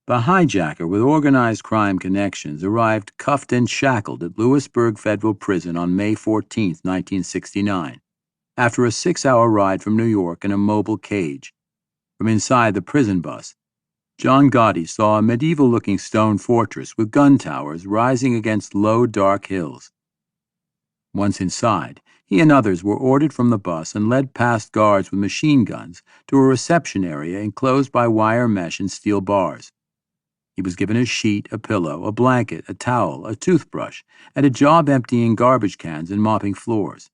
The hijacker with organized crime connections arrived cuffed and shackled at Lewisburg Federal Prison on May 14, 1969, after a 6-hour ride from New York in a mobile cage. From inside the prison bus, John Gotti saw a medieval-looking stone fortress with gun towers rising against low, dark hills. Once inside, he and others were ordered from the bus and led past guards with machine guns to a reception area enclosed by wire mesh and steel bars. He was given a sheet, a pillow, a blanket, a towel, a toothbrush, and a job emptying garbage cans and mopping floors.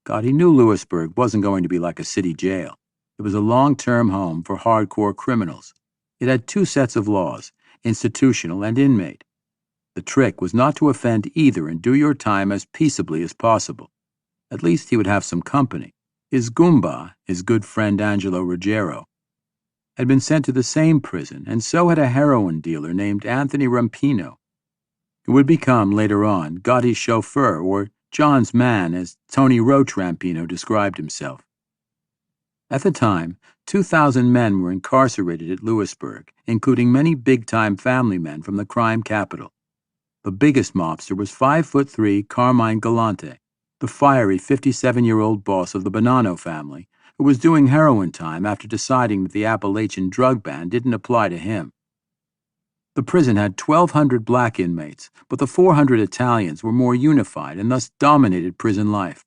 Gotti knew Lewisburg wasn't going to be like a city jail. It was a long-term home for hardcore criminals. It had 2 sets of laws, institutional and inmate. The trick was not to offend either and do your time as peaceably as possible. At least he would have some company. His Goomba, his good friend Angelo Ruggiero, had been sent to the same prison, and so had a heroin dealer named Anthony Rampino, who would become, later on, Gotti's chauffeur, or John's man, as Tony Roach Rampino described himself. At the time, 2,000 men were incarcerated at Lewisburg, including many big-time family men from the crime capital. The biggest mobster was 5'3" Carmine Galante, the fiery 57-year-old boss of the Bonanno family, who was doing heroin time after deciding that the Appalachian drug ban didn't apply to him. The prison had 1,200 black inmates, but the 400 Italians were more unified and thus dominated prison life.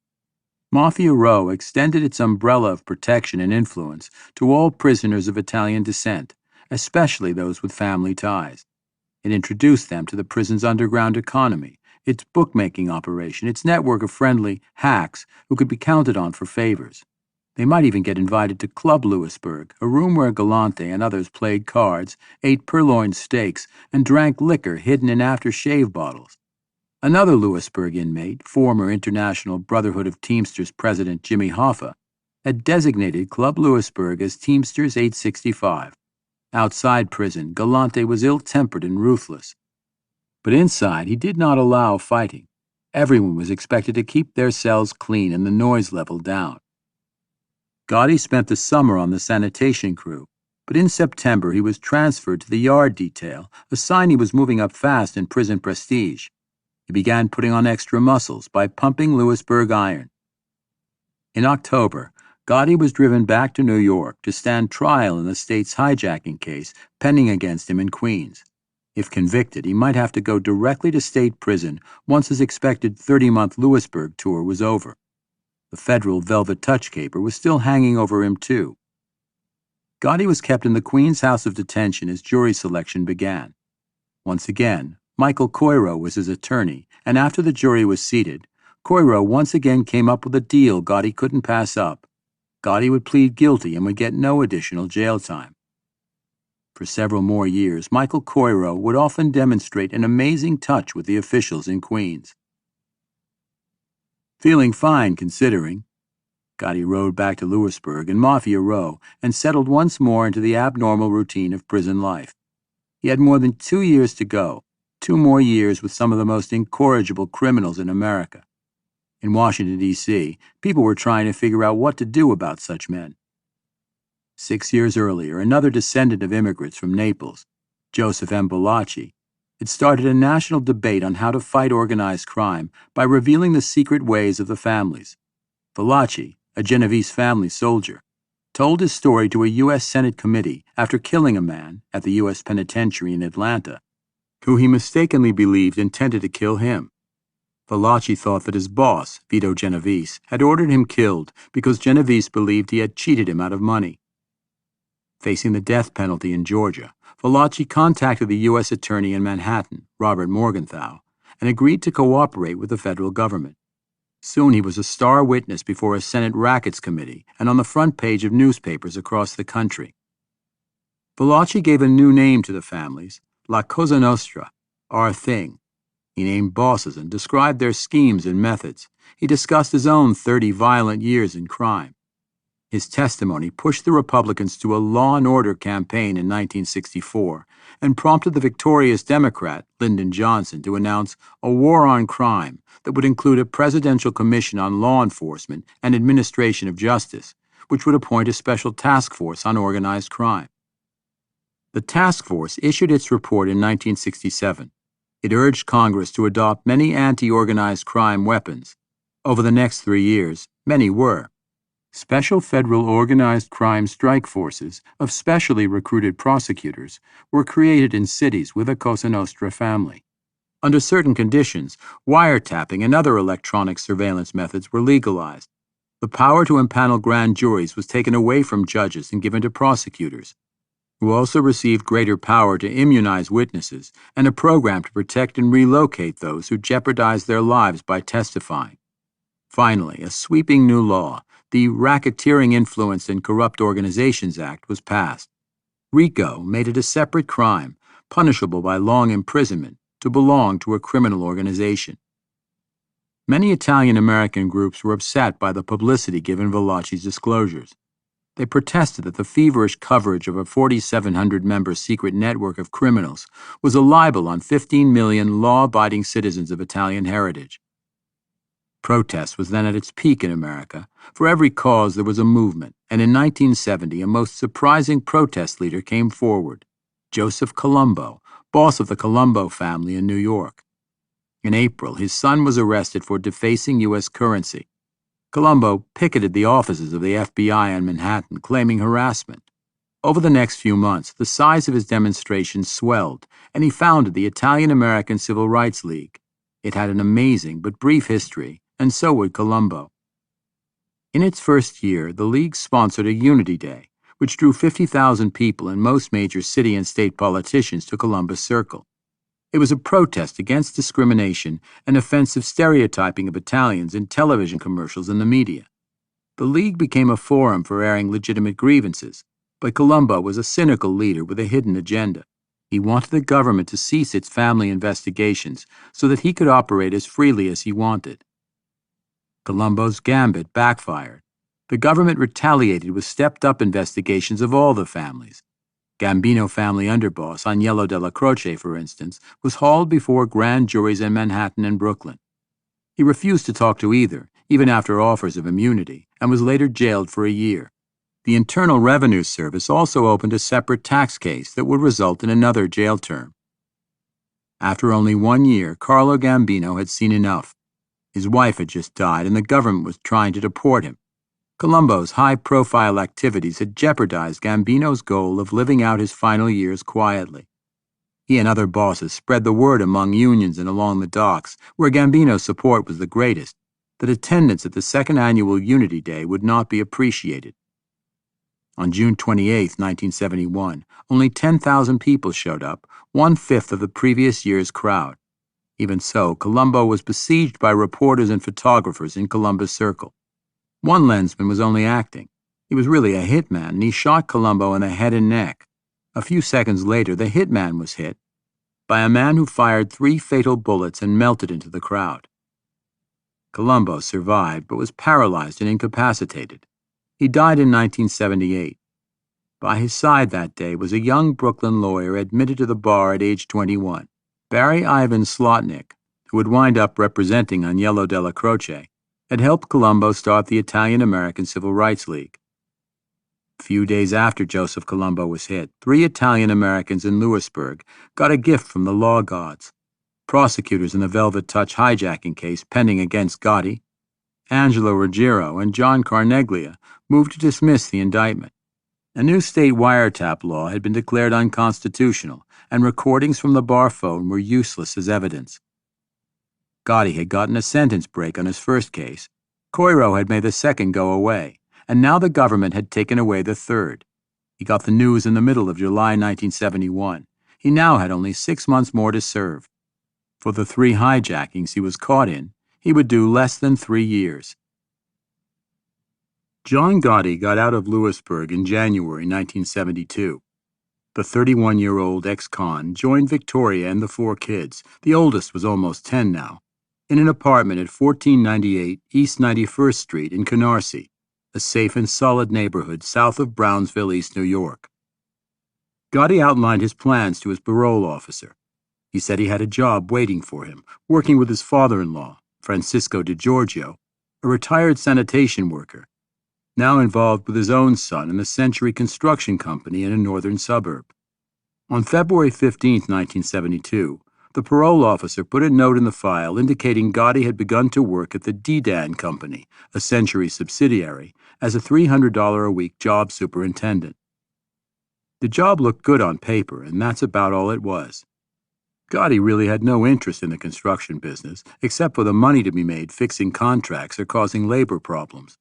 Mafia Row extended its umbrella of protection and influence to all prisoners of Italian descent, especially those with family ties. It introduced them to the prison's underground economy, its bookmaking operation, its network of friendly hacks who could be counted on for favors. They might even get invited to Club Lewisburg, a room where Galante and others played cards, ate purloined steaks, and drank liquor hidden in aftershave bottles. Another Lewisburg inmate, former International Brotherhood of Teamsters president Jimmy Hoffa, had designated Club Lewisburg as Teamsters 865. Outside prison, Galante was ill-tempered and ruthless. But inside, he did not allow fighting. Everyone was expected to keep their cells clean and the noise level down. Gotti spent the summer on the sanitation crew, but in September he was transferred to the yard detail, a sign he was moving up fast in prison prestige. He began putting on extra muscles by pumping Lewisburg iron. In October, Gotti was driven back to New York to stand trial in the state's hijacking case pending against him in Queens. If convicted, he might have to go directly to state prison once his expected 30-month Lewisburg tour was over. The federal velvet touch caper was still hanging over him, too. Gotti was kept in the Queens House of Detention as jury selection began. Once again, Michael Coiro was his attorney, and after the jury was seated, Coiro once again came up with a deal Gotti couldn't pass up. Gotti would plead guilty and would get no additional jail time. For several more years, Michael Coiro would often demonstrate an amazing touch with the officials in Queens. Feeling fine, considering, Gotti rode back to Lewisburg and Mafia Row and settled once more into the abnormal routine of prison life. He had more than 2 years to go, 2 more years with some of the most incorrigible criminals in America. In Washington, D.C., people were trying to figure out what to do about such men. 6 years earlier, another descendant of immigrants from Naples, Joseph M. Bellacci, had started a national debate on how to fight organized crime by revealing the secret ways of the families. Bellacci, a Genovese family soldier, told his story to a U.S. Senate committee after killing a man at the U.S. Penitentiary in Atlanta, who he mistakenly believed intended to kill him. Bellacci thought that his boss, Vito Genovese, had ordered him killed because Genovese believed he had cheated him out of money. Facing the death penalty in Georgia, Bellacci contacted the U.S. Attorney in Manhattan, Robert Morgenthau, and agreed to cooperate with the federal government. Soon he was a star witness before a Senate Rackets Committee and on the front page of newspapers across the country. Bellacci gave a new name to the families, La Cosa Nostra, our thing. He named bosses and described their schemes and methods. He discussed his own 30 violent years in crime. His testimony pushed the Republicans to a law and order campaign in 1964 and prompted the victorious Democrat, Lyndon Johnson, to announce a war on crime that would include a presidential commission on law enforcement and administration of justice, which would appoint a special task force on organized crime. The task force issued its report in 1967. It urged Congress to adopt many anti-organized crime weapons. Over the next 3 years, many were. Special federal organized crime strike forces of specially recruited prosecutors were created in cities with a Cosa Nostra family. Under certain conditions, wiretapping and other electronic surveillance methods were legalized. The power to impanel grand juries was taken away from judges and given to prosecutors, who also received greater power to immunize witnesses and a program to protect and relocate those who jeopardized their lives by testifying. Finally, a sweeping new law, the Racketeering Influenced and Corrupt Organizations Act, was passed. RICO made it a separate crime, punishable by long imprisonment, to belong to a criminal organization. Many Italian-American groups were upset by the publicity given Valachi's disclosures. They protested that the feverish coverage of a 4,700-member secret network of criminals was a libel on 15 million law-abiding citizens of Italian heritage. Protest was then at its peak in America. For every cause there was a movement, and in 1970 a most surprising protest leader came forward, Joseph Colombo, boss of the Colombo family in New York. In April, his son was arrested for defacing U.S. currency. Colombo picketed the offices of the FBI in Manhattan, claiming harassment. Over the next few months, the size of his demonstrations swelled, and he founded the Italian-American Civil Rights League. It had an amazing but brief history, and so would Colombo. In its first year, the League sponsored a Unity Day, which drew 50,000 people and most major city and state politicians to Columbus Circle. It was a protest against discrimination and offensive stereotyping of Italians in television commercials and the media. The League became a forum for airing legitimate grievances, but Colombo was a cynical leader with a hidden agenda. He wanted the government to cease its family investigations so that he could operate as freely as he wanted. Colombo's gambit backfired. The government retaliated with stepped-up investigations of all the families. Gambino family underboss Agnello della Croce, for instance, was hauled before grand juries in Manhattan and Brooklyn. He refused to talk to either, even after offers of immunity, and was later jailed for a year. The Internal Revenue Service also opened a separate tax case that would result in another jail term. After only 1 year, Carlo Gambino had seen enough. His wife had just died, and the government was trying to deport him. Colombo's high-profile activities had jeopardized Gambino's goal of living out his final years quietly. He and other bosses spread the word among unions and along the docks, where Gambino's support was the greatest, that attendance at the second annual Unity Day would not be appreciated. On June 28, 1971, only 10,000 people showed up, 1/5 of the previous year's crowd. Even so, Colombo was besieged by reporters and photographers in Columbus Circle. One lensman was only acting. He was really a hitman, and he shot Colombo in the head and neck. A few seconds later, the hitman was hit by a man who fired 3 fatal bullets and melted into the crowd. Colombo survived, but was paralyzed and incapacitated. He died in 1978. By his side that day was a young Brooklyn lawyer admitted to the bar at age 21, Barry Ivan Slotnick, who would wind up representing Agnello della Croce, had helped Colombo start the Italian-American Civil Rights League. A few days after Joseph Colombo was hit, 3 Italian-Americans in Lewisburg got a gift from the law gods. Prosecutors in the Velvet Touch hijacking case pending against Gotti, Angelo Ruggiero and John Carneglia, moved to dismiss the indictment. A new state wiretap law had been declared unconstitutional, and recordings from the bar phone were useless as evidence. Gotti had gotten a sentence break on his first case. Coiro had made the second go away, and now the government had taken away the third. He got the news in the middle of July 1971. He now had only 6 months more to serve. For the 3 hijackings he was caught in, he would do less than 3 years. John Gotti got out of Lewisburg in January 1972. The 31-year-old ex-con joined Victoria and the 4 kids, the oldest was almost 10 now, in an apartment at 1498 East 91st Street in Canarsie, a safe and solid neighborhood south of Brownsville, East New York. Gotti outlined his plans to his parole officer. He said he had a job waiting for him, working with his father-in-law, Francisco DiGiorgio, a retired sanitation worker, now involved with his own son in the Century Construction Company in a northern suburb. On February 15, 1972, the parole officer put a note in the file indicating Gotti had begun to work at the D-Dan Company, a Century subsidiary, as a $300 a week job superintendent. The job looked good on paper, and that's about all it was. Gotti really had no interest in the construction business, except for the money to be made fixing contracts or causing labor problems.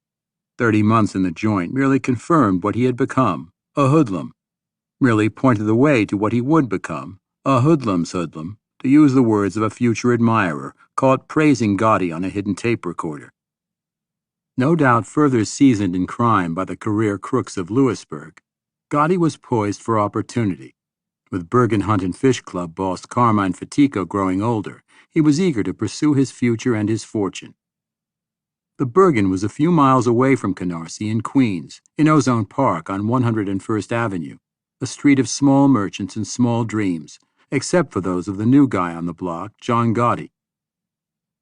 30 months in the joint merely confirmed what he had become, a hoodlum. Merely pointed the way to what he would become, a hoodlum's hoodlum, to use the words of a future admirer caught praising Gotti on a hidden tape recorder. No doubt further seasoned in crime by the career crooks of Lewisburg, Gotti was poised for opportunity. With Bergen Hunt and Fish Club boss Carmine Fatico growing older, he was eager to pursue his future and his fortune. The Bergen was a few miles away from Canarsie in Queens, in Ozone Park on 101st Avenue, a street of small merchants and small dreams, except for those of the new guy on the block, John Gotti.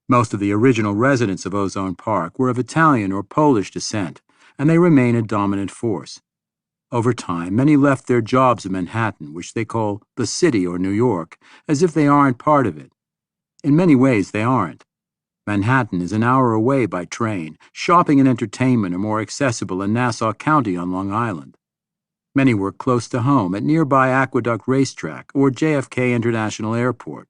Most of the original residents of Ozone Park were of Italian or Polish descent, and they remain a dominant force. Over time, many left their jobs in Manhattan, which they call the city or New York, as if they aren't part of it. In many ways, they aren't. Manhattan is an hour away by train. Shopping and entertainment are more accessible in Nassau County on Long Island. Many work close to home at nearby Aqueduct Racetrack or JFK International Airport.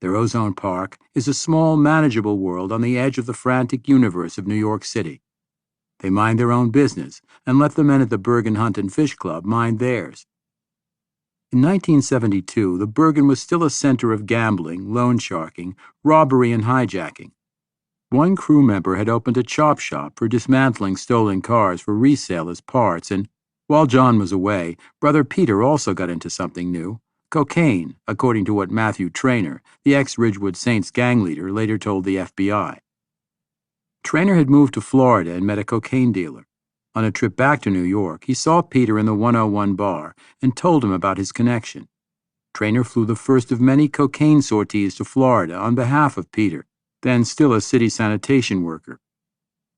Their Ozone Park is a small, manageable world on the edge of the frantic universe of New York City. They mind their own business and let the men at the Bergen Hunt and Fish Club mind theirs. In 1972, the Bergen was still a center of gambling, loan sharking, robbery, and hijacking. One crew member had opened a chop shop for dismantling stolen cars for resale as parts, and while John was away, Brother Peter also got into something new, cocaine, according to what Matthew Traynor, the ex-Ridgewood Saints gang leader, later told the FBI. Traynor had moved to Florida and met a cocaine dealer. On a trip back to New York, he saw Peter in the 101 bar and told him about his connection. Traynor flew the first of many cocaine sorties to Florida on behalf of Peter, then still a city sanitation worker.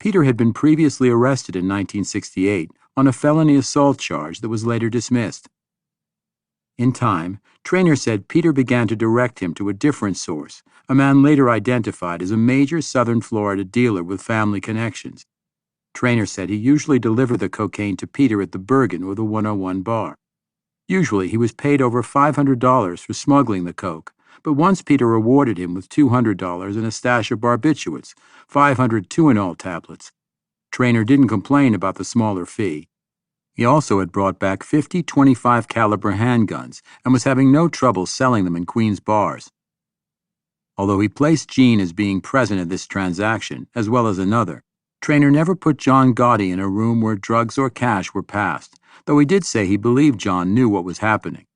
Peter had been previously arrested in 1968 on a felony assault charge that was later dismissed. In time, Traynor said Peter began to direct him to a different source, a man later identified as a major southern Florida dealer with family connections. Traynor said he usually delivered the cocaine to Peter at the Bergen or the 101 bar. Usually he was paid over $500 for smuggling the coke, but once Peter rewarded him with $200 and a stash of barbiturates, 500 Tuinol tablets. Traynor didn't complain about the smaller fee. He also had brought back 50 .25 caliber handguns and was having no trouble selling them in Queens bars. Although he placed Gene as being present at this transaction, as well as another, Traynor never put John Gotti in a room where drugs or cash were passed, though he did say he believed John knew what was happening.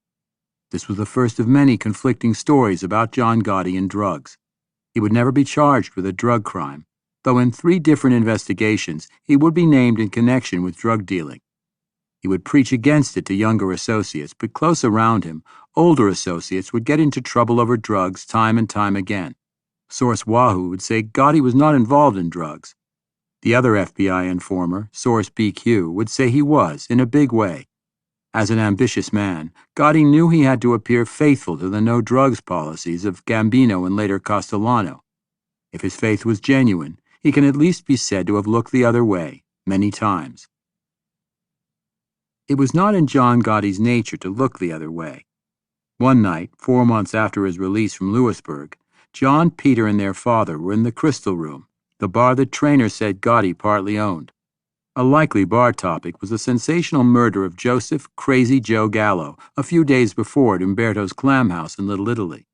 This was the first of many conflicting stories about John Gotti and drugs. He would never be charged with a drug crime, though in 3 different investigations he would be named in connection with drug dealing. He would preach against it to younger associates, but close around him, older associates would get into trouble over drugs time and time again. Source Wahoo would say Gotti was not involved in drugs. The other FBI informer, Source BQ, would say he was, in a big way. As an ambitious man, Gotti knew he had to appear faithful to the no-drugs policies of Gambino and later Castellano. If his faith was genuine, he can at least be said to have looked the other way, many times. It was not in John Gotti's nature to look the other way. One night, 4 months after his release from Lewisburg, John, Peter, and their father were in the Crystal Room, the bar that Traynor said Gotti partly owned. A likely bar topic was the sensational murder of Joseph Crazy Joe Gallo a few days before at Umberto's Clam House in Little Italy.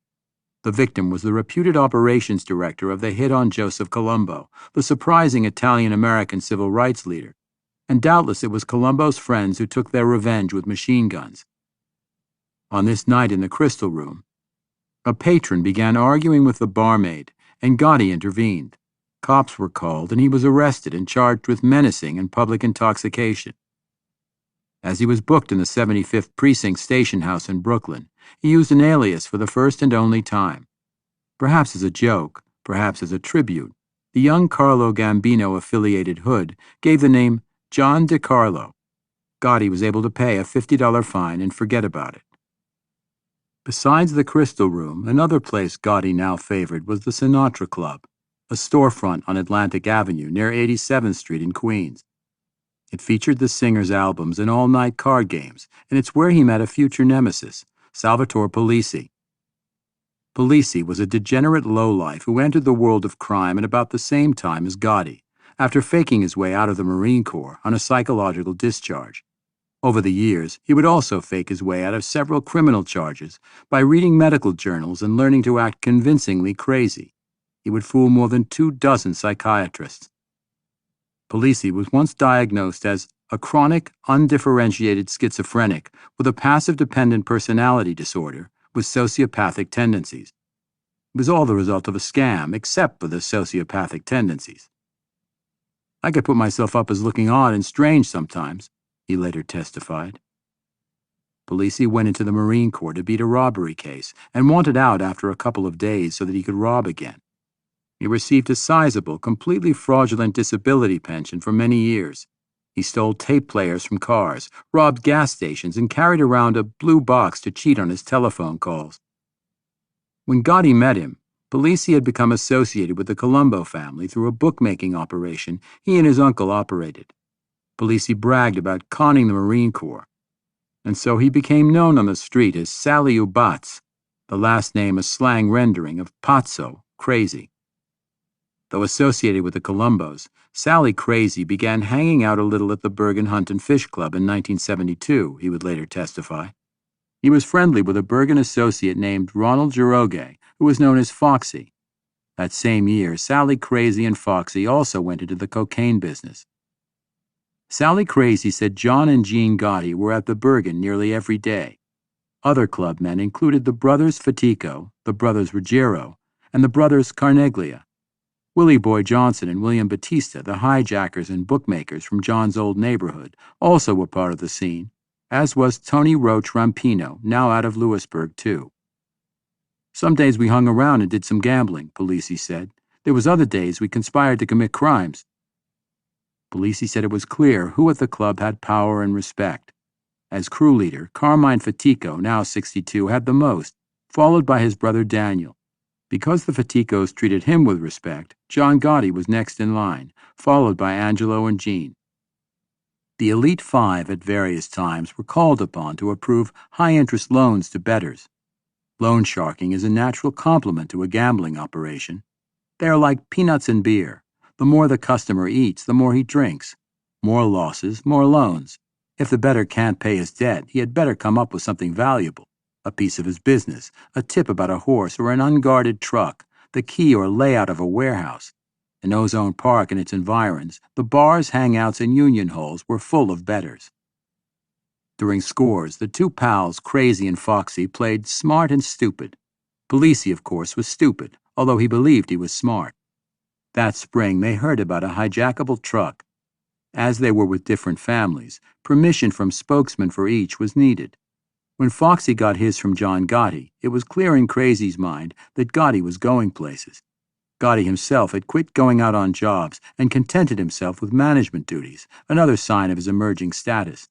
The victim was the reputed operations director of the hit-on Joseph Colombo, the surprising Italian-American civil rights leader, and doubtless it was Colombo's friends who took their revenge with machine guns. On this night in the Crystal Room, a patron began arguing with the barmaid, and Gotti intervened. Cops were called, and he was arrested and charged with menacing and public intoxication. As he was booked in the 75th Precinct Station House in Brooklyn, he used an alias for the first and only time. Perhaps as a joke, perhaps as a tribute, the young Carlo Gambino-affiliated hood gave the name John DiCarlo. Gotti was able to pay a $50 fine and forget about it. Besides the Crystal Room, another place Gotti now favored was the Sinatra Club, a storefront on Atlantic Avenue near 87th Street in Queens. It featured the singer's albums and all-night card games, and it's where he met a future nemesis, Salvatore Polisi. Polisi was a degenerate lowlife who entered the world of crime at about the same time as Gotti, after faking his way out of the Marine Corps on a psychological discharge. Over the years, he would also fake his way out of several criminal charges by reading medical journals and learning to act convincingly crazy. He would fool more than 24 psychiatrists. Polisi was once diagnosed as a chronic, undifferentiated schizophrenic with a passive-dependent personality disorder with sociopathic tendencies. It was all the result of a scam, except for the sociopathic tendencies. "I could put myself up as looking odd and strange sometimes," he later testified. Polisi went into the Marine Corps to beat a robbery case and wanted out after a couple of days so that he could rob again. He received a sizable, completely fraudulent disability pension for many years. He stole tape players from cars, robbed gas stations, and carried around a blue box to cheat on his telephone calls. When Gotti met him, Polisi had become associated with the Colombo family through a bookmaking operation he and his uncle operated. Polisi bragged about conning the Marine Corps, and so he became known on the street as Sally Ubats, the last name a slang rendering of pazzo, crazy. Though associated with the Colombos, Sally Crazy began hanging out a little at the Bergen Hunt and Fish Club in 1972, he would later testify. He was friendly with a Bergen associate named Ronald Giroge, who was known as Foxy. That same year, Sally Crazy and Foxy also went into the cocaine business. Sally Crazy said John and Jean Gotti were at the Bergen nearly every day. Other club men included the brothers Fatico, the brothers Ruggiero, and the brothers Carneglia. Willie Boy Johnson and William Batista, the hijackers and bookmakers from John's old neighborhood, also were part of the scene, as was Tony Roach Rampino, now out of Lewisburg, too. "Some days we hung around and did some gambling," Polisi said. "There was other days we conspired to commit crimes." Polisi said it was clear who at the club had power and respect. As crew leader, Carmine Fatico, now 62, had the most, followed by his brother Daniel. Because the Faticos treated him with respect, John Gotti was next in line, followed by Angelo and Jean. The Elite Five at various times were called upon to approve high-interest loans to bettors. Loan sharking is a natural complement to a gambling operation. They are like peanuts and beer. The more the customer eats, the more he drinks. More losses, more loans. If the bettor can't pay his debt, he had better come up with something valuable. A piece of his business, a tip about a horse or an unguarded truck, the key or layout of a warehouse. In Ozone Park and its environs, the bars, hangouts, and union halls were full of bettors. During scores, the two pals, Crazy and Foxy, played smart and stupid. Polisi, of course, was stupid, although he believed he was smart. That spring, they heard about a hijackable truck. As they were with different families, permission from spokesmen for each was needed. When Foxy got his from John Gotti, it was clear in Crazy's mind that Gotti was going places. Gotti himself had quit going out on jobs and contented himself with management duties, another sign of his emerging status.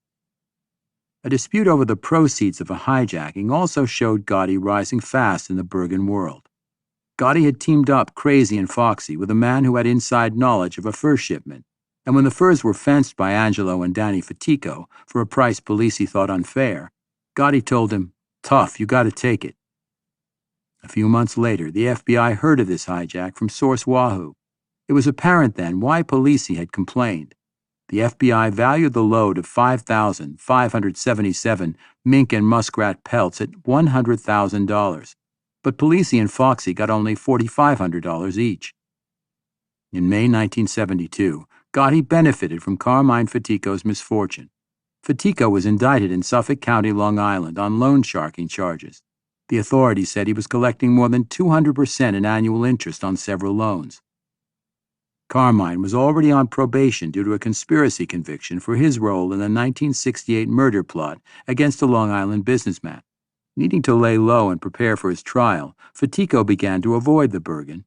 A dispute over the proceeds of a hijacking also showed Gotti rising fast in the Bergen world. Gotti had teamed up Crazy and Foxy with a man who had inside knowledge of a fur shipment, and when the furs were fenced by Angelo and Danny Fatico for a price Polisi thought unfair, Gotti told him, "Tough, you gotta take it." A few months later, the FBI heard of this hijack from Source Wahoo. It was apparent then why Polisi had complained. The FBI valued the load of 5,577 mink and muskrat pelts at $100,000, but Polisi and Foxy got only $4,500 each. In May 1972, Gotti benefited from Carmine Fatico's misfortune. Fatico was indicted in Suffolk County, Long Island, on loan sharking charges. The authorities said he was collecting more than 200% in annual interest on several loans. Carmine was already on probation due to a conspiracy conviction for his role in the 1968 murder plot against a Long Island businessman. Needing to lay low and prepare for his trial, Fatico began to avoid the Bergen.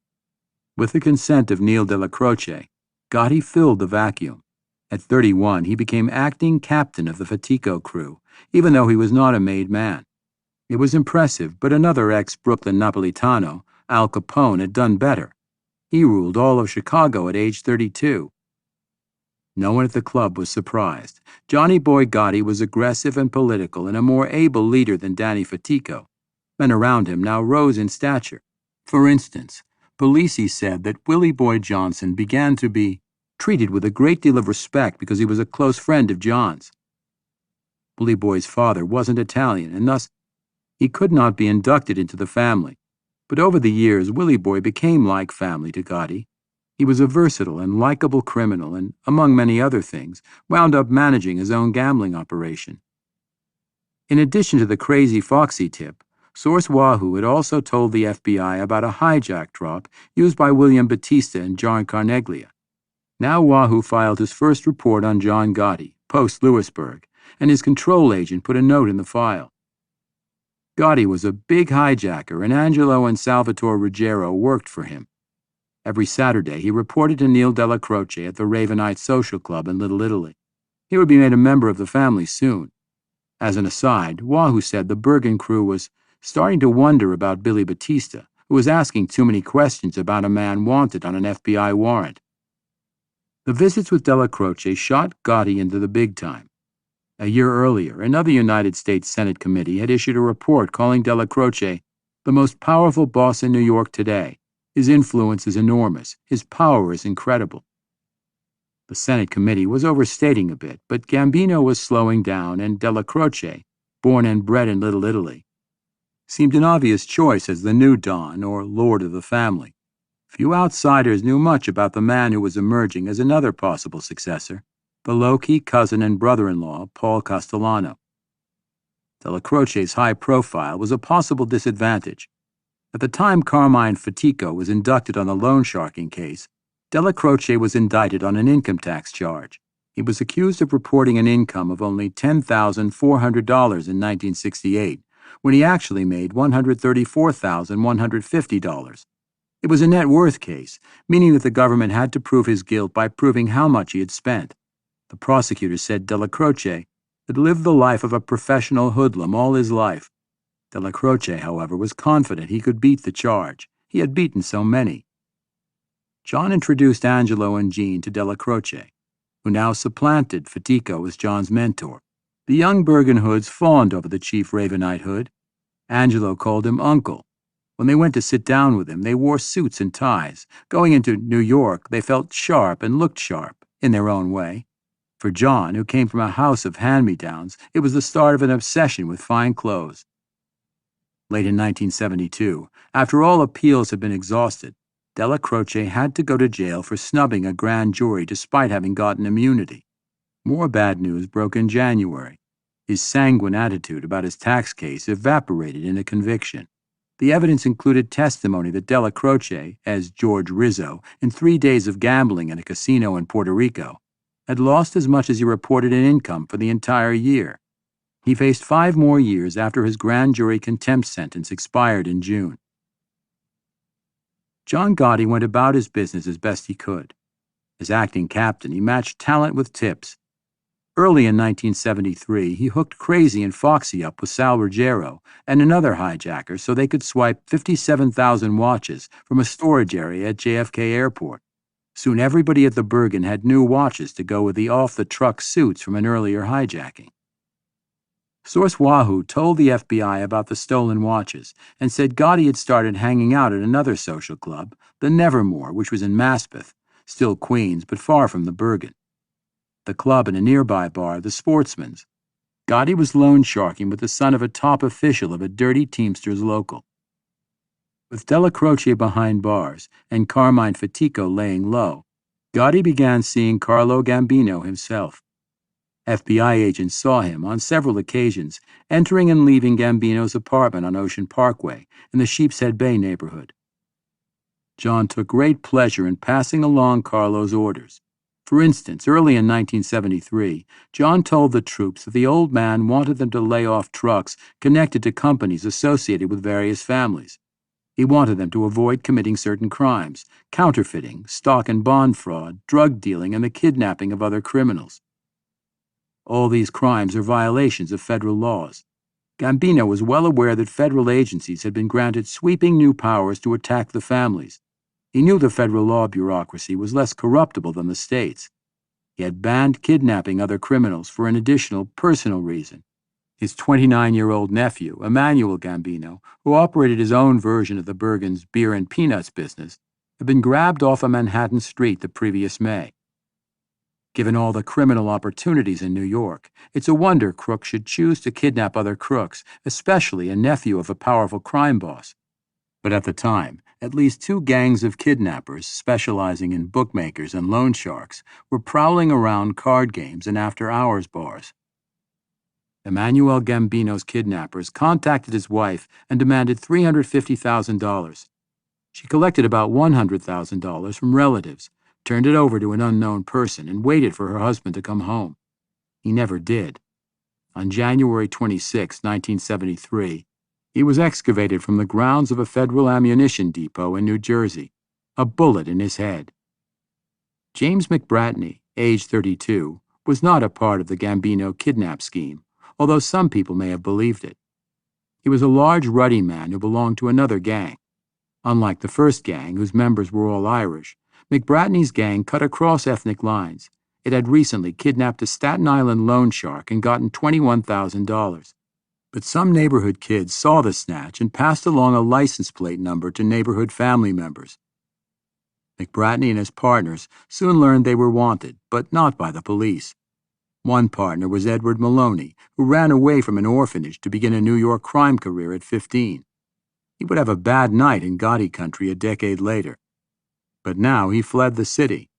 With the consent of Neil Della Croce, Gotti filled the vacuum. At 31, he became acting captain of the Fatico crew, even though he was not a made man. It was impressive, but another ex-Brooklyn Napolitano, Al Capone, had done better. He ruled all of Chicago at age 32. No one at the club was surprised. Johnny Boy Gotti was aggressive and political and a more able leader than Danny Fatico. Men around him now rose in stature. For instance, Polisi said that Willie Boy Johnson began to be treated with a great deal of respect because he was a close friend of John's. Willie Boy's father wasn't Italian, and thus he could not be inducted into the family. But over the years, Willie Boy became like family to Gotti. He was a versatile and likable criminal and, among many other things, wound up managing his own gambling operation. In addition to the crazy Foxy tip, Source Wahoo had also told the FBI about a hijack drop used by William Batista and John Carneglia. Now Wahoo filed his first report on John Gotti, post-Lewisburg, and his control agent put a note in the file. Gotti was a big hijacker, and Angelo and Salvatore Ruggiero worked for him. Every Saturday, he reported to Neil Della Croce at the Ravenite Social Club in Little Italy. He would be made a member of the family soon. As an aside, Wahoo said the Bergen crew was starting to wonder about Billy Batista, who was asking too many questions about a man wanted on an FBI warrant. The visits with Della Croce shot Gotti into the big time. A year earlier, another United States Senate committee had issued a report calling Della Croce the most powerful boss in New York today. His influence is enormous. His power is incredible. The Senate committee was overstating a bit, but Gambino was slowing down, and Della Croce, born and bred in Little Italy, seemed an obvious choice as the new Don or Lord of the family. Few outsiders knew much about the man who was emerging as another possible successor, the low-key cousin and brother-in-law, Paul Castellano. Della Croce's high profile was a possible disadvantage. At the time Carmine Fatico was inducted on the loan sharking case, Della Croce was indicted on an income tax charge. He was accused of reporting an income of only $10,400 in 1968, when he actually made $134,150. It was a net worth case, meaning that the government had to prove his guilt by proving how much he had spent. The prosecutor said Della Croce had lived the life of a professional hoodlum all his life. Della Croce, however, was confident he could beat the charge. He had beaten so many. John introduced Angelo and Jean to Della Croce, who now supplanted Fatico as John's mentor. The young Bergen hoods fawned over the chief Ravenite hood. Angelo called him Uncle. When they went to sit down with him, they wore suits and ties. Going into New York, they felt sharp and looked sharp, in their own way. For John, who came from a house of hand-me-downs, it was the start of an obsession with fine clothes. Late in 1972, after all appeals had been exhausted, Della Croce had to go to jail for snubbing a grand jury despite having gotten immunity. More bad news broke in January. His sanguine attitude about his tax case evaporated in a conviction. The evidence included testimony that Della Croce, as George Rizzo, in 3 days of gambling in a casino in Puerto Rico, had lost as much as he reported in income for the entire year. He faced 5 more years after his grand jury contempt sentence expired in June. John Gotti went about his business as best he could. As acting captain, he matched talent with tips. Early in 1973, he hooked Crazy and Foxy up with Sal Ruggiero and another hijacker so they could swipe 57,000 watches from a storage area at JFK Airport. Soon everybody at the Bergen had new watches to go with the off-the-truck suits from an earlier hijacking. Source Wahoo told the FBI about the stolen watches and said Gotti had started hanging out at another social club, the Nevermore, which was in Maspeth, still Queens but far from the Bergen. The club and a nearby bar, the Sportsman's. Gotti was loan sharking with the son of a top official of a dirty Teamsters local. With Della Croce behind bars and Carmine Fatico laying low, Gotti began seeing Carlo Gambino himself. FBI agents saw him on several occasions entering and leaving Gambino's apartment on Ocean Parkway in the Sheepshead Bay neighborhood. John took great pleasure in passing along Carlo's orders. For instance, early in 1973, John told the troops that the old man wanted them to lay off trucks connected to companies associated with various families. He wanted them to avoid committing certain crimes: counterfeiting, stock and bond fraud, drug dealing, and the kidnapping of other criminals. All these crimes are violations of federal laws. Gambino was well aware that federal agencies had been granted sweeping new powers to attack the families. He knew the federal law bureaucracy was less corruptible than the states. He had banned kidnapping other criminals for an additional personal reason. His 29-year-old nephew, Emmanuel Gambino, who operated his own version of the Bergens' beer and peanuts business, had been grabbed off a Manhattan street the previous May. Given all the criminal opportunities in New York, it's a wonder crooks should choose to kidnap other crooks, especially a nephew of a powerful crime boss. But at the time, at least 2 gangs of kidnappers specializing in bookmakers and loan sharks were prowling around card games and after-hours bars. Emmanuel Gambino's kidnappers contacted his wife and demanded $350,000. She collected about $100,000 from relatives, turned it over to an unknown person, and waited for her husband to come home. He never did. On January 26, 1973, he was excavated from the grounds of a federal ammunition depot in New Jersey, a bullet in his head. James McBratney, age 32, was not a part of the Gambino kidnap scheme, although some people may have believed it. He was a large, ruddy man who belonged to another gang. Unlike the first gang, whose members were all Irish, McBratney's gang cut across ethnic lines. It had recently kidnapped a Staten Island loan shark and gotten $21,000. But some neighborhood kids saw the snatch and passed along a license plate number to neighborhood family members. McBratney and his partners soon learned they were wanted, but not by the police. One partner was Edward Maloney, who ran away from an orphanage to begin a New York crime career at 15. He would have a bad night in Gotti country a decade later. But now he fled the city.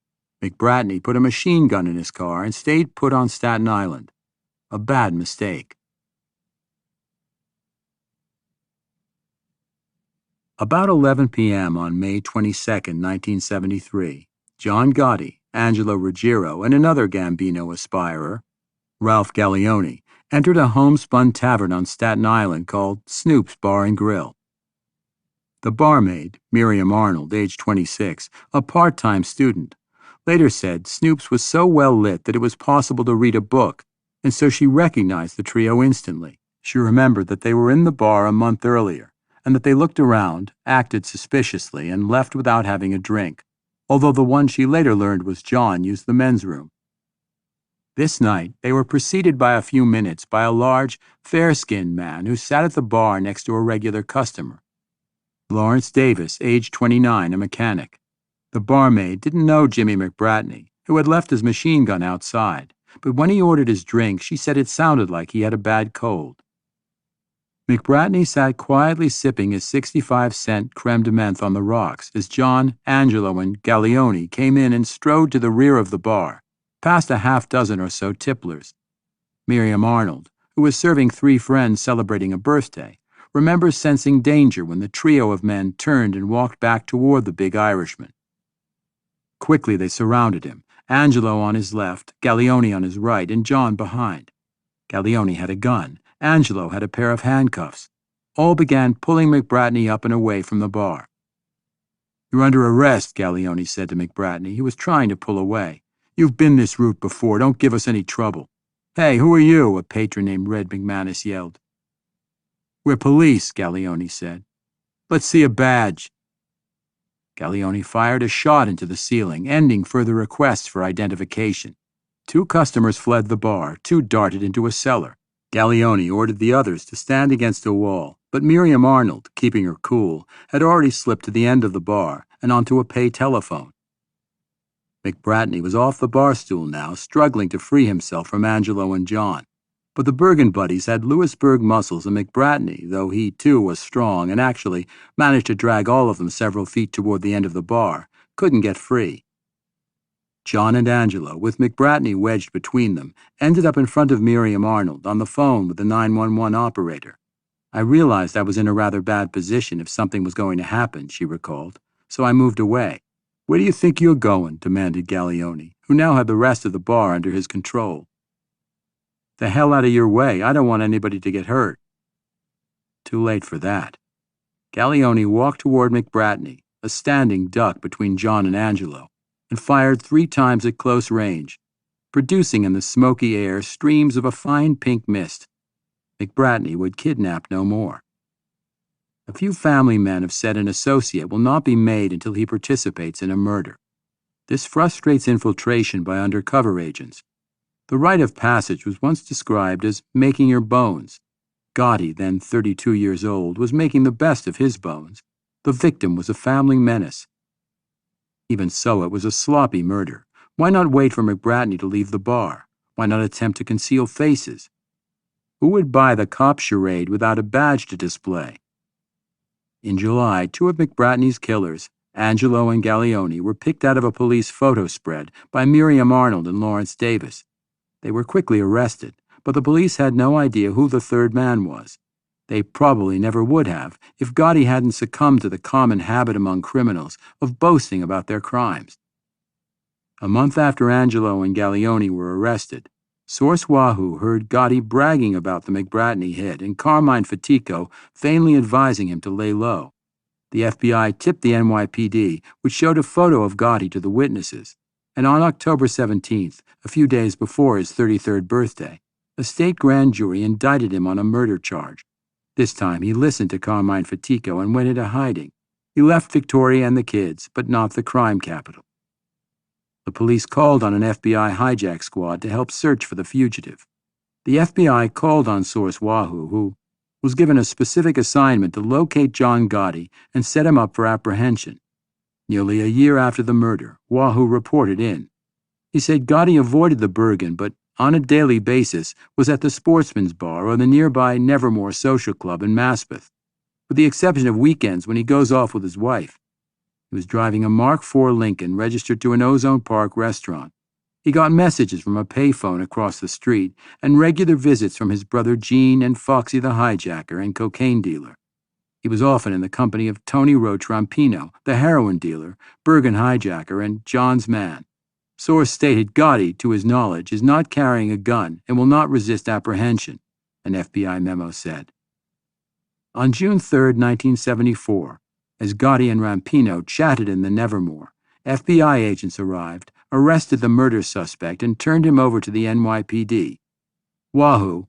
McBratney put a machine gun in his car and stayed put on Staten Island. A bad mistake. About 11 p.m. on May 22, 1973, John Gotti, Angelo Ruggiero, and another Gambino aspirer, Ralph Gallioni, entered a homespun tavern on Staten Island called Snoop's Bar and Grill. The barmaid, Miriam Arnold, age 26, a part-time student, later said Snoop's was so well lit that it was possible to read a book, and so she recognized the trio instantly. She remembered that they were in the bar a month earlier, and that they looked around, acted suspiciously, and left without having a drink, although the one she later learned was John used the men's room. This night, they were preceded by a few minutes by a large, fair-skinned man who sat at the bar next to a regular customer. Lawrence Davis, age 29, a mechanic. The barmaid didn't know Jimmy McBratney, who had left his machine gun outside, but when he ordered his drink, she said it sounded like he had a bad cold. McBratney sat quietly sipping his 65-cent creme de menthe on the rocks as John, Angelo, and Gallioni came in and strode to the rear of the bar, past a half-dozen or so tipplers. Miriam Arnold, who was serving 3 friends celebrating a birthday, remembers sensing danger when the trio of men turned and walked back toward the big Irishman. Quickly they surrounded him, Angelo on his left, Gallioni on his right, and John behind. Gallioni had a gun. Angelo had a pair of handcuffs. All began pulling McBratney up and away from the bar. "You're under arrest," Gallioni said to McBratney, who was trying to pull away. "You've been this route before. Don't give us any trouble." "Hey, who are you?" a patron named Red McManus yelled. "We're police," Gallioni said. "Let's see a badge." Gallioni fired a shot into the ceiling, ending further requests for identification. 2 customers fled the bar, 2 darted into a cellar. Gallioni ordered the others to stand against a wall, but Miriam Arnold, keeping her cool, had already slipped to the end of the bar and onto a pay telephone. McBratney was off the bar stool now, struggling to free himself from Angelo and John. But the Bergen buddies had Lewisburg muscles, and McBratney, though he too was strong and actually managed to drag all of them several feet toward the end of the bar, couldn't get free. John and Angelo, with McBratney wedged between them, ended up in front of Miriam Arnold on the phone with the 911 operator. "I realized I was in a rather bad position if something was going to happen," she recalled, "so I moved away." "Where do you think you're going?" demanded Gallioni, who now had the rest of the bar under his control. "The hell out of your way. I don't want anybody to get hurt." Too late for that. Gallioni walked toward McBratney, a standing duck between John and Angelo, and fired 3 times at close range, producing in the smoky air streams of a fine pink mist. McBratney would kidnap no more. A few family men have said an associate will not be made until he participates in a murder. This frustrates infiltration by undercover agents. The rite of passage was once described as making your bones. Gotti, then 32 years old, was making the best of his bones. The victim was a family menace. Even so, it was a sloppy murder. Why not wait for McBratney to leave the bar? Why not attempt to conceal faces? Who would buy the cop charade without a badge to display? In July, two of McBratney's killers, Angelo and Gallioni, were picked out of a police photo spread by Miriam Arnold and Lawrence Davis. They were quickly arrested, but the police had no idea who the third man was. They probably never would have if Gotti hadn't succumbed to the common habit among criminals of boasting about their crimes. A month after Angelo and Gallioni were arrested, Source Wahoo heard Gotti bragging about the McBratney hit and Carmine Fatico vainly advising him to lay low. The FBI tipped the NYPD, which showed a photo of Gotti to the witnesses, and on October 17th, a few days before his 33rd birthday, a state grand jury indicted him on a murder charge. This time he listened to Carmine Fatico and went into hiding. He left Victoria and the kids, but not the crime capital. The police called on an FBI hijack squad to help search for the fugitive. The FBI called on Source Wahoo, who was given a specific assignment to locate John Gotti and set him up for apprehension. Nearly a year after the murder, Wahoo reported in. He said Gotti avoided the Bergen, but on a daily basis was at the Sportsman's Bar or the nearby Nevermore Social Club in Maspeth, with the exception of weekends when he goes off with his wife. He was driving a Mark IV Lincoln registered to an Ozone Park restaurant. He got messages from a payphone across the street and regular visits from his brother Gene and Foxy the hijacker and cocaine dealer. He was often in the company of Tony Roach Rampino, the heroin dealer, Bergen hijacker, and John's man. Source stated Gotti, to his knowledge, is not carrying a gun and will not resist apprehension, an FBI memo said. On June 3, 1974, as Gotti and Rampino chatted in the Nevermore, FBI agents arrived, arrested the murder suspect, and turned him over to the NYPD. Wahoo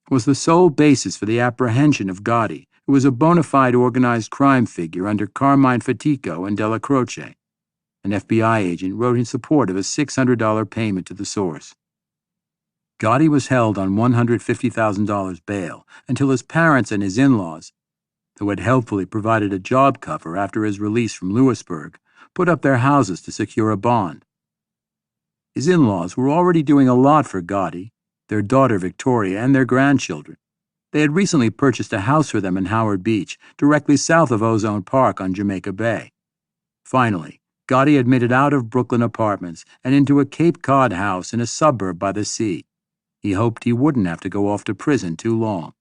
was the sole basis for the apprehension of Gotti, who was a bona fide organized crime figure under Carmine Fatico and Della Croce. An FBI agent wrote in support of a $600 payment to the source. Gotti was held on $150,000 bail until his parents and his in-laws, who had helpfully provided a job cover after his release from Lewisburg, put up their houses to secure a bond. His in-laws were already doing a lot for Gotti, their daughter Victoria, and their grandchildren. They had recently purchased a house for them in Howard Beach, directly south of Ozone Park on Jamaica Bay. Finally, Gotti admitted out of Brooklyn apartments and into a Cape Cod house in a suburb by the sea. He hoped he wouldn't have to go off to prison too long.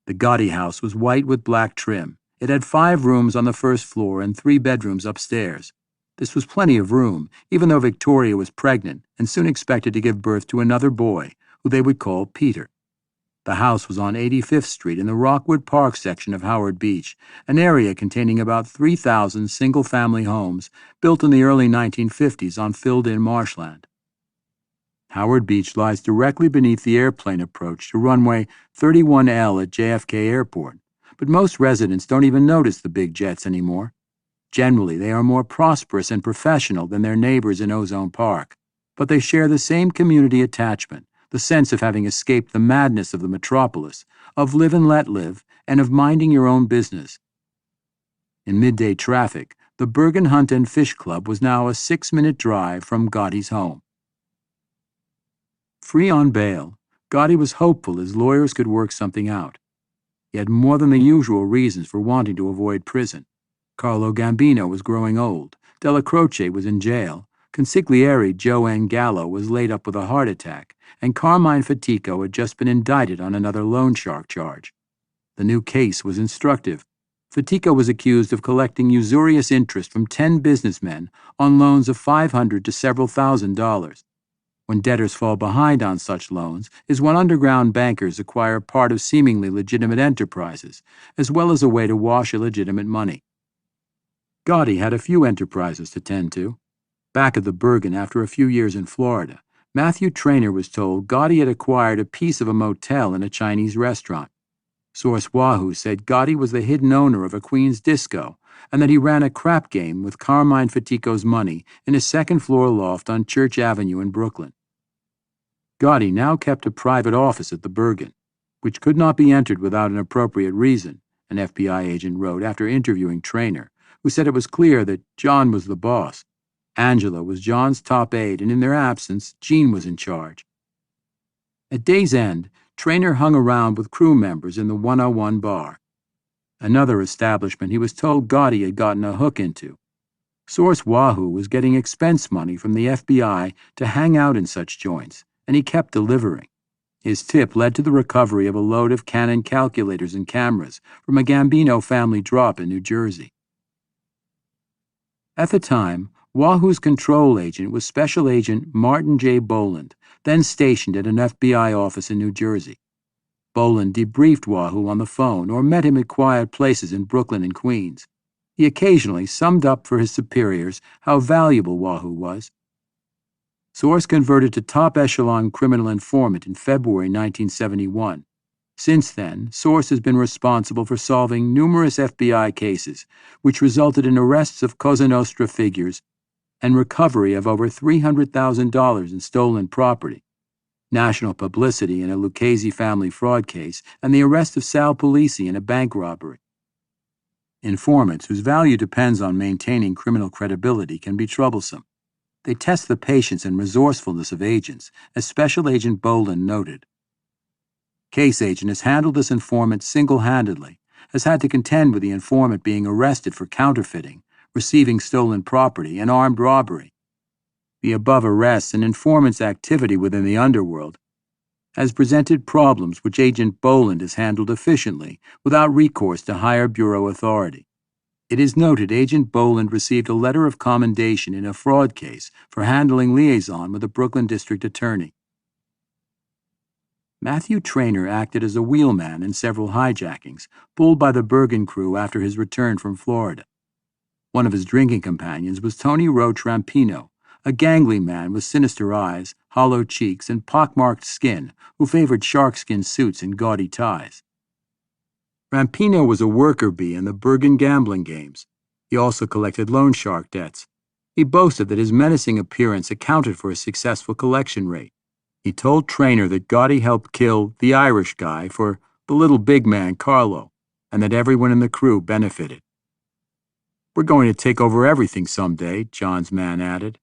The Gotti house was white with black trim. It had 5 rooms on the first floor and 3 bedrooms upstairs. This was plenty of room, even though Victoria was pregnant and soon expected to give birth to another boy, who they would call Peter. The house was on 85th Street in the Rockwood Park section of Howard Beach, an area containing about 3,000 single-family homes built in the early 1950s on filled-in marshland. Howard Beach lies directly beneath the airplane approach to runway 31L at JFK Airport, but most residents don't even notice the big jets anymore. Generally, they are more prosperous and professional than their neighbors in Ozone Park, but they share the same community attachment, the sense of having escaped the madness of the metropolis, of live and let live, and of minding your own business. In midday traffic, the Bergen Hunt and Fish Club was now a 6-minute drive from Gotti's home. Free on bail, Gotti was hopeful his lawyers could work something out. He had more than the usual reasons for wanting to avoid prison. Carlo Gambino was growing old, Della Croce was in jail, consigliere Joe N. Gallo was laid up with a heart attack, and Carmine Fatico had just been indicted on another loan shark charge. The new case was instructive. Fatico was accused of collecting usurious interest from 10 businessmen on loans of $500 to several $1,000s. When debtors fall behind on such loans is when underground bankers acquire part of seemingly legitimate enterprises, as well as a way to wash illegitimate money. Gotti had a few enterprises to tend to. Back at the Bergen after a few years in Florida, Matthew Traynor was told Gotti had acquired a piece of a motel in a Chinese restaurant. Source Wahoo said Gotti was the hidden owner of a Queens disco and that he ran a crap game with Carmine Fatico's money in a second-floor loft on Church Avenue in Brooklyn. Gotti now kept a private office at the Bergen, which could not be entered without an appropriate reason, an FBI agent wrote after interviewing Traynor, who said it was clear that John was the boss. Angela was John's top aide, and in their absence, Jean was in charge. At day's end, Traynor hung around with crew members in the 101 bar, another establishment he was told Gotti had gotten a hook into. Source Wahoo was getting expense money from the FBI to hang out in such joints, and he kept delivering. His tip led to the recovery of a load of Canon calculators and cameras from a Gambino family drop in New Jersey. At the time, Wahoo's control agent was Special Agent Martin J. Boland, then stationed at an FBI office in New Jersey. Boland debriefed Wahoo on the phone or met him at quiet places in Brooklyn and Queens. He occasionally summed up for his superiors how valuable Wahoo was. Source converted to top-echelon criminal informant in February 1971. Since then, Source has been responsible for solving numerous FBI cases, which resulted in arrests of Cosa Nostra figures and recovery of over $300,000 in stolen property, national publicity in a Lucchese family fraud case, and the arrest of Sal Polisi in a bank robbery. Informants whose value depends on maintaining criminal credibility can be troublesome. They test the patience and resourcefulness of agents, as Special Agent Boland noted. Case agent has handled this informant single-handedly, has had to contend with the informant being arrested for counterfeiting, receiving stolen property, and armed robbery. The above arrests and informant's activity within the underworld has presented problems which Agent Boland has handled efficiently without recourse to higher bureau authority. It is noted Agent Boland received a letter of commendation in a fraud case for handling liaison with the Brooklyn District Attorney. Matthew Traynor acted as a wheelman in several hijackings, pulled by the Bergen crew after his return from Florida. One of his drinking companions was Tony Roach Rampino, a gangly man with sinister eyes, hollow cheeks, and pockmarked skin who favored sharkskin suits and gaudy ties. Rampino was a worker bee in the Bergen gambling games. He also collected loan shark debts. He boasted that his menacing appearance accounted for his successful collection rate. He told Traynor that Gotti helped kill the Irish guy for the little big man Carlo, and that everyone in the crew benefited. "We're going to take over everything someday," John's man added.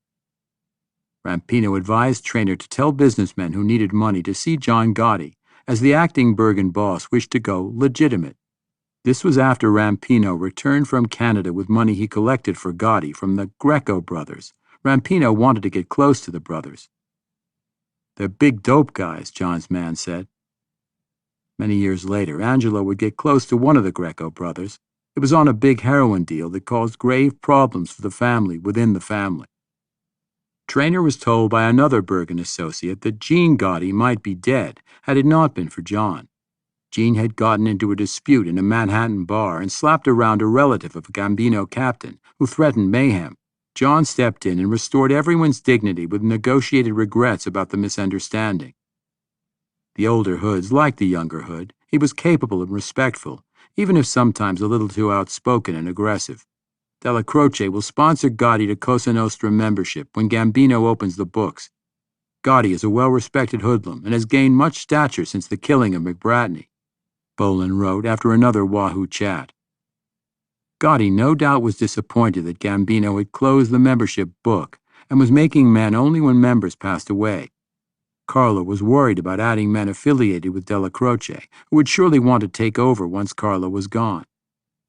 Rampino advised Traynor to tell businessmen who needed money to see John Gotti, as the acting Bergen boss wished to go legitimate. This was after Rampino returned from Canada with money he collected for Gotti from the Greco brothers. Rampino wanted to get close to the brothers. "They're big dope guys," John's man said. Many years later, Angelo would get close to one of the Greco brothers. It was on a big heroin deal that caused grave problems for the family within the family. Traynor was told by another Bergen associate that Jean Gotti might be dead had it not been for John. Jean had gotten into a dispute in a Manhattan bar and slapped around a relative of a Gambino captain who threatened mayhem. John stepped in and restored everyone's dignity with negotiated regrets about the misunderstanding. The older Hoods liked the younger Hood. He was capable and respectful, even if sometimes a little too outspoken and aggressive. Della Croce will sponsor Gotti to Cosa Nostra membership when Gambino opens the books. Gotti is a well-respected hoodlum and has gained much stature since the killing of McBratney, Boland wrote after another Wahoo chat. Gotti no doubt was disappointed that Gambino had closed the membership book and was making men only when members passed away. Carlo was worried about adding men affiliated with Della Croce, who would surely want to take over once Carlo was gone.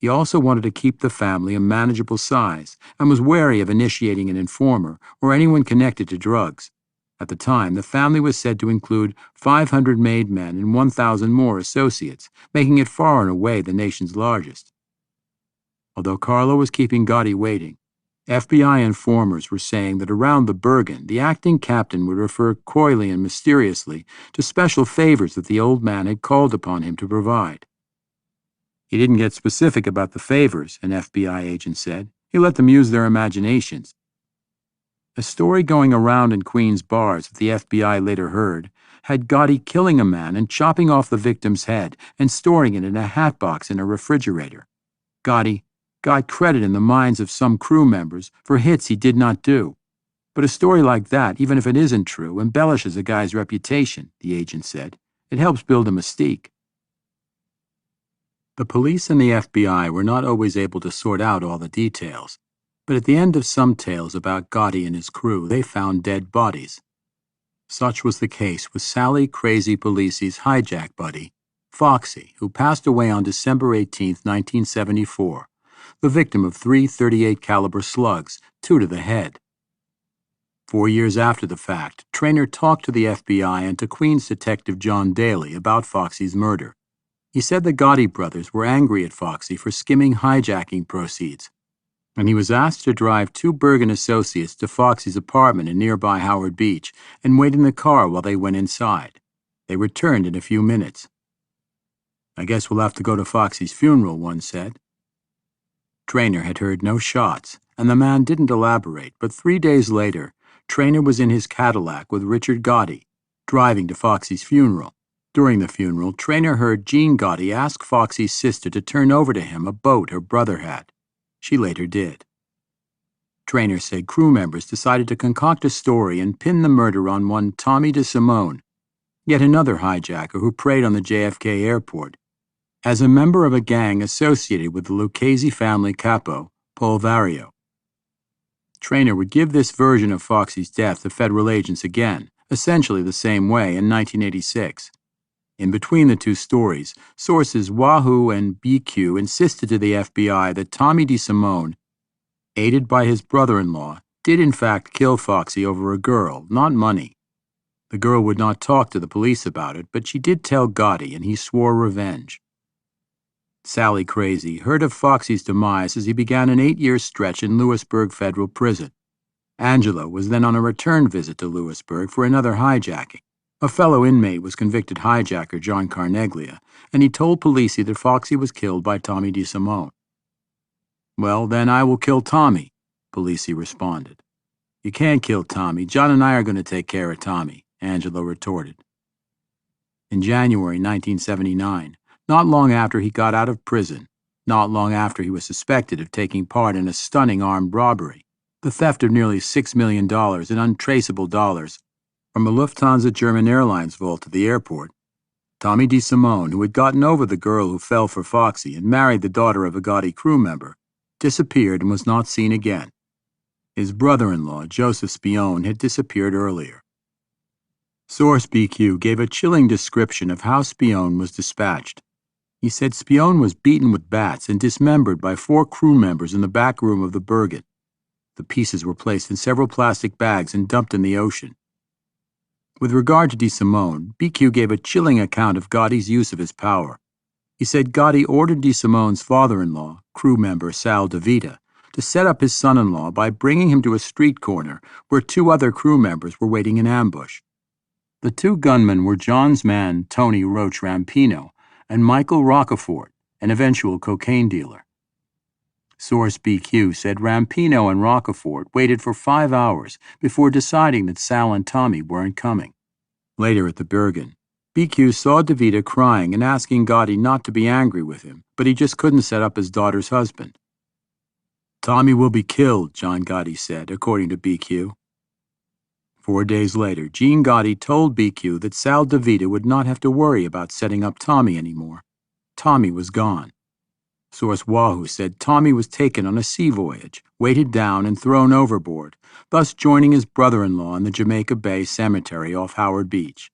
He also wanted to keep the family a manageable size and was wary of initiating an informer or anyone connected to drugs. At the time, the family was said to include 500 made men and 1,000 more associates, making it far and away the nation's largest. Although Carlo was keeping Gotti waiting, FBI informers were saying that around the Bergen, the acting captain would refer coyly and mysteriously to special favors that the old man had called upon him to provide. He didn't get specific about the favors, an FBI agent said. He let them use their imaginations. A story going around in Queens bars that the FBI later heard had Gotti killing a man and chopping off the victim's head and storing it in a hat box in a refrigerator. Gotti got credit in the minds of some crew members for hits he did not do. But a story like that, even if it isn't true, embellishes a guy's reputation, the agent said. It helps build a mystique. The police and the FBI were not always able to sort out all the details, but at the end of some tales about Gotti and his crew, they found dead bodies. Such was the case with Sally Crazy Polisi's hijack buddy, Foxy, who passed away on December 18, 1974, the victim of 3 .38 caliber slugs, 2 to the head. 4 years after the fact, Traynor talked to the FBI and to Queens Detective John Daly about Foxy's murder. He said the Gotti brothers were angry at Foxy for skimming hijacking proceeds, and he was asked to drive 2 Bergen associates to Foxy's apartment in nearby Howard Beach and wait in the car while they went inside. They returned in a few minutes. "I guess we'll have to go to Foxy's funeral," one said. Traynor had heard no shots, and the man didn't elaborate, but 3 days later, Traynor was in his Cadillac with Richard Gotti, driving to Foxy's funeral. During the funeral, Traynor heard Jean Gotti ask Foxy's sister to turn over to him a boat her brother had. She later did. Traynor said crew members decided to concoct a story and pin the murder on one Tommy DeSimone, yet another hijacker who preyed on the JFK airport, as a member of a gang associated with the Lucchese family capo, Paul Vario. Traynor would give this version of Foxy's death to federal agents again, essentially the same way, in 1986. In between the two stories, sources Wahoo and BQ insisted to the FBI that Tommy DeSimone, aided by his brother-in-law, did in fact kill Foxy over a girl, not money. The girl would not talk to the police about it, but she did tell Gotti, and he swore revenge. Sally Crazy heard of Foxy's demise as he began an 8-year stretch in Lewisburg Federal Prison. Angela was then on a return visit to Lewisburg for another hijacking. A fellow inmate was convicted hijacker John Carneglia, and he told Polisi that Foxy was killed by Tommy DeSimone. "Well, then I will kill Tommy," Polisi responded. "You can't kill Tommy. John and I are going to take care of Tommy," Angelo retorted. In January 1979, not long after he got out of prison, not long after he was suspected of taking part in a stunning armed robbery, the theft of nearly $6 million in untraceable dollars from a Lufthansa German Airlines vault at the airport, Tommy DeSimone, who had gotten over the girl who fell for Foxy and married the daughter of a Gotti crew member, disappeared and was not seen again. His brother-in-law, Joseph Spione, had disappeared earlier. Source BQ gave a chilling description of how Spione was dispatched. He said Spione was beaten with bats and dismembered by 4 crew members in the back room of the Bergen. The pieces were placed in several plastic bags and dumped in the ocean. With regard to DeSimone, BQ gave a chilling account of Gotti's use of his power. He said Gotti ordered DeSimone's father-in-law, crew member Sal DeVita, to set up his son-in-law by bringing him to a street corner where 2 other crew members were waiting in ambush. The 2 gunmen were John's man, Tony Roach Rampino, and Michael Rockefort, an eventual cocaine dealer. Source BQ said Rampino and Rockefort waited for 5 hours before deciding that Sal and Tommy weren't coming. Later at the Bergen, BQ saw DeVita crying and asking Gotti not to be angry with him, but he just couldn't set up his daughter's husband. "Tommy will be killed," John Gotti said, according to BQ. 4 days later, Jean Gotti told BQ that Sal DeVita would not have to worry about setting up Tommy anymore. Tommy was gone. Source Wahoo said Tommy was taken on a sea voyage, weighted down and thrown overboard, thus joining his brother-in-law in the Jamaica Bay Cemetery off Howard Beach.